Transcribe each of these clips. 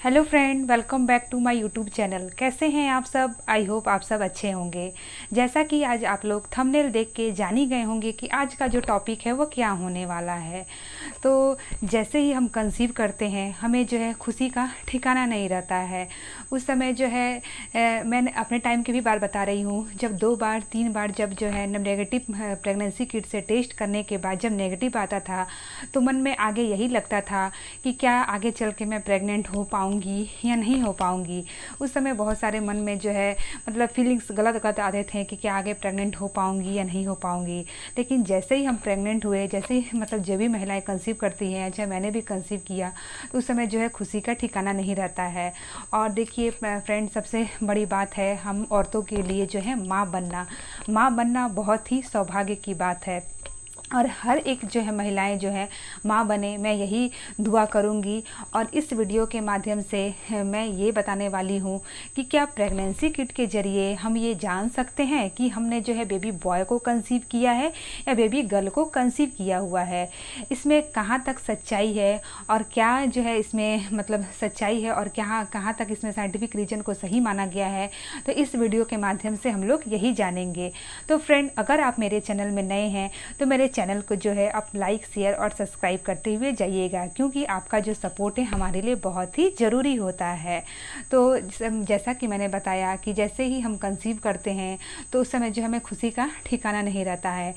Hello friend, welcome back to my YouTube channel. कैसे हैं आप सब? आई होप आप सब अच्छे होंगे। जैसा कि आज आप लोग थंबनेल देख के जान ही गए होंगे कि आज का जो टॉपिक है वो क्या होने वाला है। तो जैसे ही हम कंसीव करते हैं हमें जो है खुशी का ठिकाना नहीं रहता है। उस समय जो है मैंने अपने टाइम की भी बात बता रही हूँ, जब 2 बार 3 बार जब जो है नेगेटिव प्रेगनेंसी किट से टेस्ट करने के बाद जब नेगेटिव आता था तो मन में आगे यही लगता था कि क्या आगे चल के मैं प्रेग्नेंट हो पाऊँगी या नहीं हो पाऊँगी। उस समय बहुत सारे मन में जो है मतलब फीलिंग्स गलत गलत आते थे कि क्या आगे प्रेग्नेंट हो पाऊँगी या नहीं हो पाऊँगी। लेकिन जैसे ही हम प्रेग्नेंट हुए, जैसे ही मतलब जब भी महिलाएं कंसीव करती हैं, चाहे मैंने भी कंसीव किया, तो उस समय जो है खुशी का ठिकाना नहीं रहता है। और देखिए फ्रेंड, सबसे बड़ी बात है हम औरतों के लिए जो है माँ बनना बहुत ही सौभाग्य की बात है। और हर एक जो है महिलाएं जो है माँ बने, मैं यही दुआ करूँगी। और इस वीडियो के माध्यम से मैं ये बताने वाली हूँ कि क्या प्रेगनेंसी किट के ज़रिए हम ये जान सकते हैं कि हमने जो है बेबी बॉय को कंसीव किया है या बेबी गर्ल को कंसीव किया हुआ है। इसमें कहाँ तक सच्चाई है और क्या जो है इसमें मतलब सच्चाई है और कहाँ तक इसमें साइंटिफिक रीज़न को सही माना गया है, तो इस वीडियो के माध्यम से हम लोग यही जानेंगे। तो फ्रेंड, अगर आप मेरे चैनल में नए हैं तो मेरे चैनल को जो है आप लाइक, शेयर और सब्सक्राइब करते हुए जाइएगा, क्योंकि आपका जो सपोर्ट है हमारे लिए बहुत ही ज़रूरी होता है। तो जैसा कि मैंने बताया कि जैसे ही हम कंसीव करते हैं तो उस समय जो हमें खुशी का ठिकाना नहीं रहता है।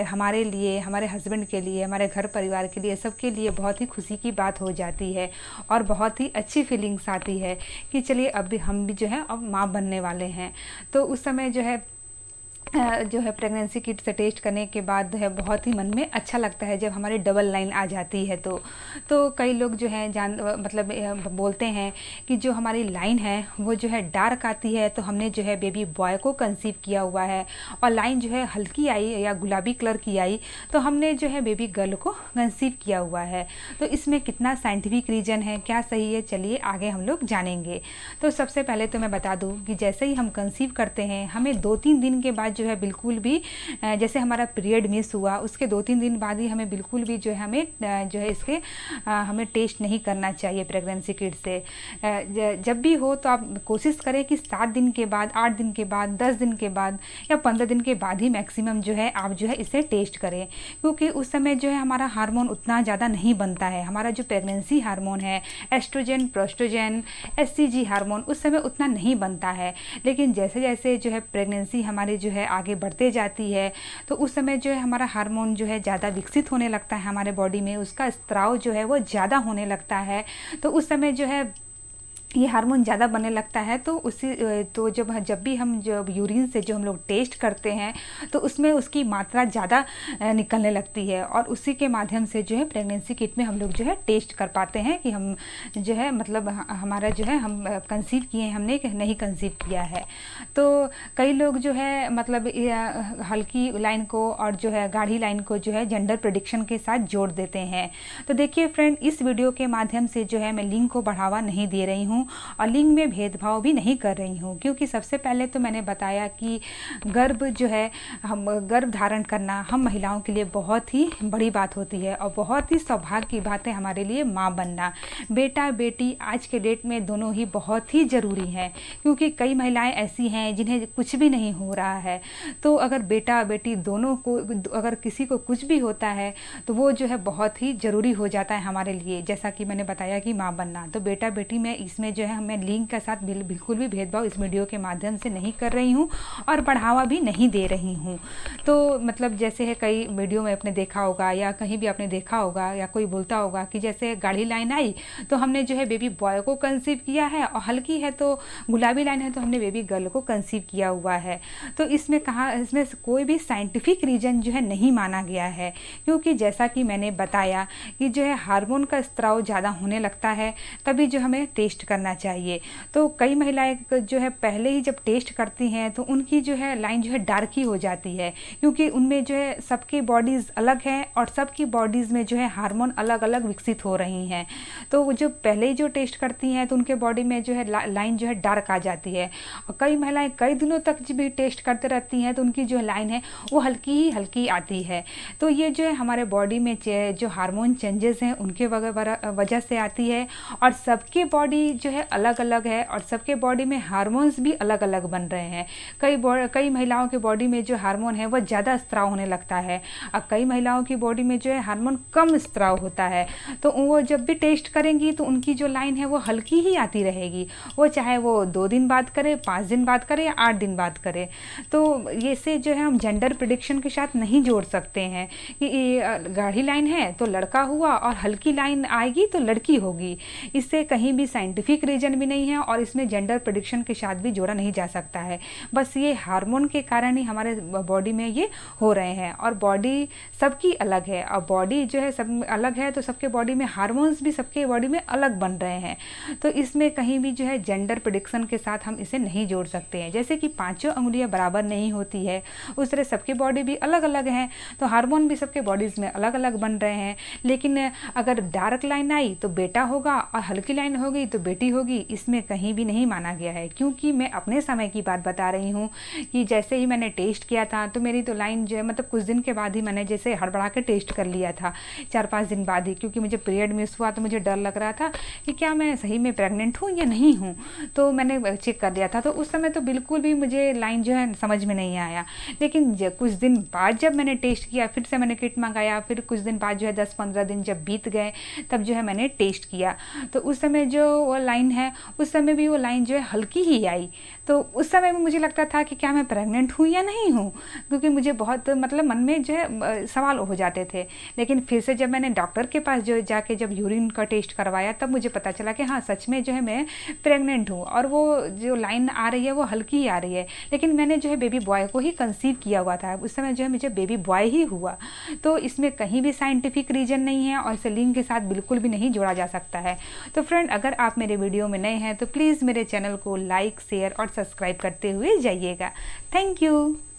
हमारे लिए, हमारे हस्बैंड के लिए, हमारे घर परिवार के लिए, सबके लिए बहुत ही खुशी की बात हो जाती है और बहुत ही अच्छी फीलिंग्स आती है कि चलिए अब भी हम भी जो है अब माँ बनने वाले हैं। तो उस समय जो है प्रेगनेंसी किट से टेस्ट करने के बाद है बहुत ही मन में अच्छा लगता है जब हमारी डबल लाइन आ जाती है। तो कई लोग जो हैं मतलब बोलते हैं कि जो हमारी लाइन है वो जो है डार्क आती है तो हमने जो है बेबी बॉय को कंसीव किया हुआ है, और लाइन जो है हल्की आई या गुलाबी कलर की आई तो हमने जो है बेबी गर्ल को कंसीव किया हुआ है। तो इसमें कितना साइंटिफिक रीज़न है, क्या सही है, चलिए आगे हम लोग जानेंगे। तो सबसे पहले तो मैं बता दूँ कि जैसे ही हम कंसीव करते हैं हमें 2-3 दिन के बाद जो है बिल्कुल भी जैसे हमारा पीरियड मिस हुआ उसके 2-3 दिन बाद ही हमें बिल्कुल भी जो है हमें जो है इसके हमें टेस्ट नहीं करना चाहिए प्रेगनेंसी किट से। जब भी हो तो आप कोशिश करें कि 7 दिन के बाद, 8 दिन के बाद, 10 दिन के बाद या 15 दिन के बाद ही मैक्सिमम जो है आप जो है इसे टेस्ट करें, क्योंकि उस समय जो है हमारा हार्मोन उतना ज़्यादा नहीं बनता है। हमारा जो प्रेगनेंसी हार्मोन है, एस्ट्रोजन, प्रोस्टोजन, एचसीजी हार्मोन, उस समय उतना नहीं बनता है। लेकिन जैसे जैसे जो है प्रेगनेंसी हमारी जो है आगे बढ़ते जाती है तो उस समय जो है हमारा हार्मोन जो है ज़्यादा विकसित होने लगता है, हमारे बॉडी में उसका स्त्राव जो है वो ज़्यादा होने लगता है। तो उस समय जो है ये हार्मोन ज़्यादा बनने लगता है। तो जब भी हम जब यूरिन से जो हम लोग टेस्ट करते हैं तो उसमें उसकी मात्रा ज़्यादा निकलने लगती है, और उसी के माध्यम से जो है प्रेगनेंसी किट में हम लोग जो है टेस्ट कर पाते हैं कि हम जो है मतलब हमारा जो है हम कंसीव किए हैं, हमने नहीं कंसीव किया है। तो कई लोग जो है मतलब हल्की लाइन को और जो है गाढ़ी लाइन को जो है जेंडर प्रेडिक्शन के साथ जोड़ देते हैं। तो देखिए फ्रेंड, इस वीडियो के माध्यम से जो है मैं लिंग को बढ़ावा नहीं दे रही हूँ और लिंग में भेदभाव भी नहीं कर रही हूँ, क्योंकि सबसे पहले तो मैंने बताया कि गर्भ जो है गर्भ धारण करना हम महिलाओं के लिए बहुत ही बड़ी बात होती है और बहुत ही सौभाग्य की बात है हमारे लिए माँ बनना। बेटा बेटी आज के डेट में दोनों ही बहुत ही ज़रूरी हैं, क्योंकि कई महिलाएं ऐसी हैं जिन्हें कुछ भी नहीं हो रहा है। तो अगर बेटा बेटी दोनों को, अगर किसी को कुछ भी होता है तो वो जो है बहुत ही ज़रूरी हो जाता है हमारे लिए। जैसा कि मैंने बताया कि माँ बनना, तो बेटा बेटी में इसमें जो है मैं लिंग के साथ बिल्कुल भी भेदभाव इस वीडियो के माध्यम से नहीं कर रही हूँ और बढ़ावा भी नहीं दे रही हूँ। तो मतलब जैसे है कई वीडियो में आपने देखा होगा या कहीं भी आपने देखा होगा या कोई बोलता होगा कि जैसे गाढ़ी लाइन आई तो हमने जो है बेबी बॉय को कंसीव किया है, और हल्की है तो गुलाबी लाइन है तो हमने बेबी गर्ल को कंसीव किया हुआ है। तो इसमें कोई भी साइंटिफिक रीज़न जो है नहीं माना गया है, क्योंकि जैसा कि मैंने बताया कि जो है हार्मोन का स्त्राव ज़्यादा होने लगता है तभी जो हमें टेस्ट करना करना चाहिए। तो कई महिलाएं जो है पहले ही जब टेस्ट करती हैं तो उनकी जो है लाइन जो है डार्क ही हो जाती है, क्योंकि उनमें जो है सबकी बॉडीज़ अलग है और सबकी बॉडीज़ में जो है हार्मोन अलग अलग विकसित हो रही हैं। तो वो जो पहले ही जो टेस्ट करती हैं तो उनके बॉडी में जो है लाइन जो है डार्क आ जाती है। और कई महिलाएं कई दिनों तक भी टेस्ट करते रहती हैं तो उनकी जो लाइन है वो हल्की ही हल्की आती है। तो ये जो है हमारे बॉडी में जो हार्मोन चेंजेस हैं उनके वजह से आती है। और सबकी बॉडी जो है अलग अलग है और सबके बॉडी में हार्मोन्स भी अलग अलग बन रहे हैं। कई महिलाओं की बॉडी में जो हार्मोन है वो ज़्यादा स्त्राव होने लगता है और कई महिलाओं की बॉडी में जो है हार्मोन कम स्त्राव होता है। तो वो जब भी टेस्ट करेंगी तो उनकी जो लाइन है वो हल्की ही आती रहेगी, वो चाहे वो 2 दिन बाद करे, 5 दिन बाद करे या 8 दिन बाद करे। तो ये से जो है हम जेंडर प्रेडिक्शन के साथ नहीं जोड़ सकते हैं कि गाढ़ी लाइन है तो लड़का हुआ और हल्की लाइन आएगी तो लड़की होगी। इससे कहीं भी साइंटिफिक रीजन भी नहीं है और इसमें जेंडर प्रेडिक्शन के साथ भी जोड़ा नहीं जा सकता है। बस ये हार्मोन के कारण ही हमारे बॉडी में ये हो रहे हैं और बॉडी सबकी अलग है और बॉडी जो है सब अलग है तो सबके बॉडी में हार्मोन्स भी सबके बॉडी में अलग बन रहे हैं। तो इसमें कहीं भी जो है जेंडर प्रेडिक्शन के साथ हम इसे नहीं जोड़ सकते हैं। जैसे कि 5 अंगुलियां बराबर नहीं होती है उस तरह सबकी बॉडी भी अलग अलग हैं, तो हार्मोन भी सबके बॉडीज़ में अलग अलग बन रहे हैं। लेकिन अगर डार्क लाइन आई तो बेटा होगा और हल्की लाइन होगी तो बेटी होगी, इसमें कहीं भी नहीं माना गया है। क्योंकि मैं अपने समय की बात बता रही हूँ कि जैसे ही मैंने टेस्ट किया था तो मेरी तो लाइन जो है मतलब कुछ दिन के बाद ही मैंने जैसे हड़बड़ा के टेस्ट कर लिया था, 4-5 दिन बाद ही, क्योंकि मुझे पीरियड मिस हुआ तो मुझे डर लग रहा था कि क्या मैं सही में प्रेग्नेंट हूँ या नहीं हूँ। तो मैंने चेक कर लिया था तो उस समय तो बिल्कुल भी मुझे लाइन जो है समझ में नहीं आया। लेकिन कुछ दिन बाद जब मैंने टेस्ट किया, फिर से मैंने किट मंगाया, फिर कुछ दिन बाद जो है 10-15 दिन जब बीत गए तब जो है मैंने टेस्ट किया तो उस समय जो वो लाइन है उस समय भी वो लाइन जो है हल्की ही आई। तो उस समय में मुझे लगता था कि क्या मैं प्रेग्नेंट हूँ या नहीं हूँ, क्योंकि मुझे बहुत मतलब मन में जो है सवाल हो जाते थे। लेकिन फिर से जब मैंने डॉक्टर के पास जो जाके जब यूरिन का टेस्ट करवाया तब मुझे पता चला कि हाँ सच में जो है मैं प्रेग्नेंट हूँ और वो जो लाइन आ रही है वो हल्की ही आ रही है। लेकिन मैंने जो है बेबी बॉय को ही कंसीव किया हुआ था, उस समय जो है मुझे बेबी बॉय ही हुआ। तो इसमें कहीं भी साइंटिफिक रीजन नहीं है और इसे लिंग के साथ बिल्कुल भी नहीं जोड़ा जा सकता है। तो फ्रेंड, अगर आप मेरे वीडियो में नए हैं तो प्लीज़ मेरे चैनल को लाइक, शेयर और सब्सक्राइब करते हुए जाइएगा। Thank you.